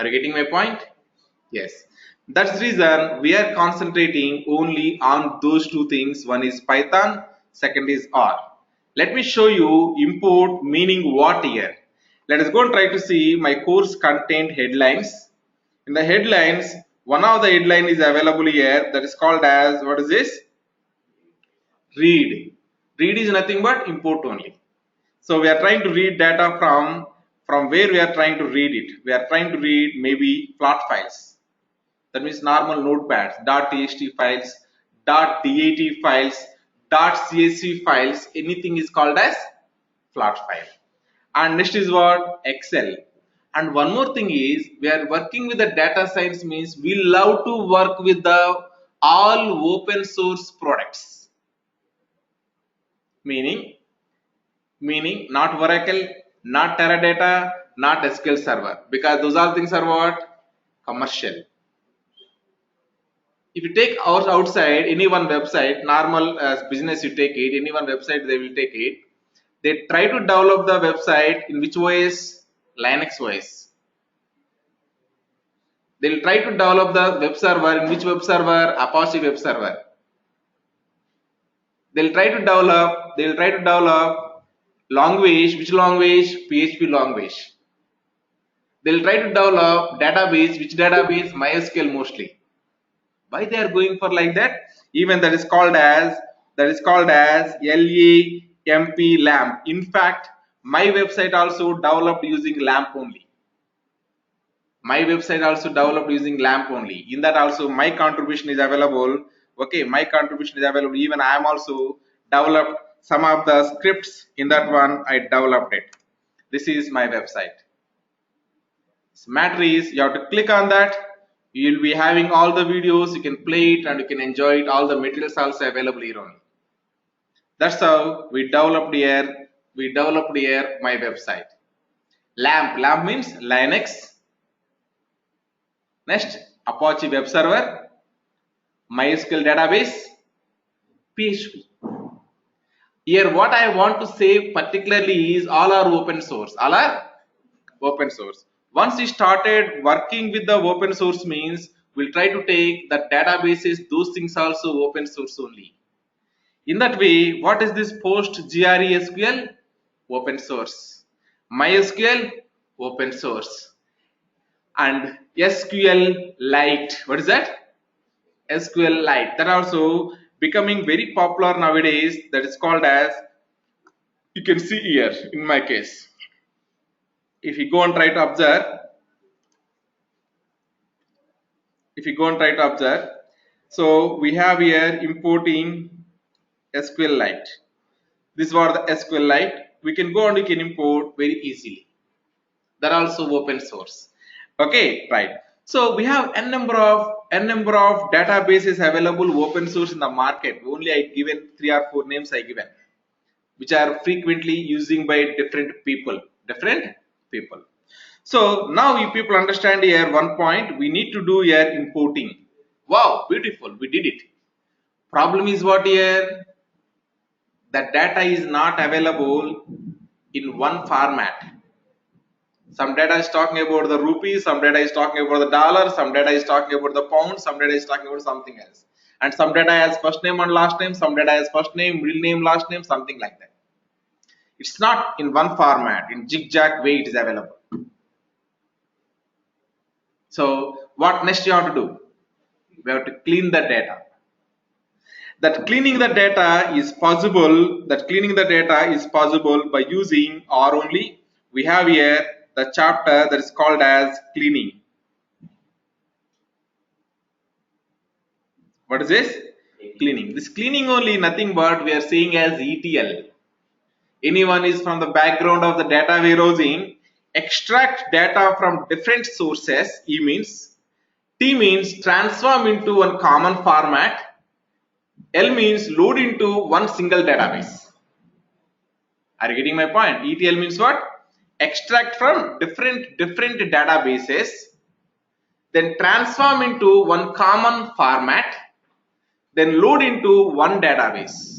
Are you getting my point? Yes. That's the reason we are concentrating only on those two things. One is Python, second is R. Let me show you import meaning what here. Let us go and try to see my course content headlines. In the headlines, one of the headline is available here, that is called as, what is this? Read. Read is nothing but import only. So we are trying to read data from where we are trying to read it. We are trying to read maybe plot files. That means normal notepads, .txt files, .dat files, .csv files, anything is called as plot file. And next is what? Excel. And one more thing is, we are working with the data science, means we love to work with the all open source products. Meaning not Oracle, not Teradata, not SQL Server, because those all things are what? Commercial. If you take outside any one website, normal business, you take it, any one website they will take it. They try to develop the website in which OS? Linux OS. They will try to develop the web server in which web server? Apache web server. They will try to develop language, which language? PHP language. They will try to develop database, which database? MySQL mostly. Why they are going for like that? Even that is called as LAMP. In fact, my website also developed using LAMP only. In that also my contribution is available. Okay, my contribution is available. Even I am also developed some of the scripts. In that one I developed it. This is my website. This matter is, you have to click on that. You will be having all the videos, you can play it and you can enjoy it. All the materials also available here only. That's how we developed here my website. LAMP means Linux. Next, Apache web server, MySQL database, PHP. Here what I want to say particularly is all are open source. Once we started working with the open source, means we'll try to take the databases, those things also open source only. In that way, what is this PostgreSQL? Open source. MySQL? Open source. And SQLite, what is that? SQLite. That also becoming very popular nowadays. That is called as, you can see here in my case. If you go and try to observe, so we have here importing SQLite. This is what the SQLite. We can go and we can import very easily. That also open source. Okay, right. So we have n number of databases available open source in the market. Only I given 3 or 4 names I given, which are frequently using by different people. So now you people understand here one point. We need to do here importing. Wow, beautiful, we did it. Problem is what here? The data is not available in one format. Some data is talking about the rupee, some data is talking about the dollar, some data is talking about the pound, some data is talking about something else. And some data has first name and last name, some data has first name, middle name, last name, something like that. It's not in one format, in zigzag way it is available. So what next you have to do? We have to clean the data. That cleaning the data is possible by using R only. We have here the chapter that is called as cleaning. What is this? Cleaning. This cleaning only nothing but we are saying as ETL. Anyone is from the background of the data warehousing, extract data from different sources. E means, T means transform into one common format. L means load into one single database. Are you getting my point? ETL means what? Extract from different databases, then transform into one common format, then load into one database.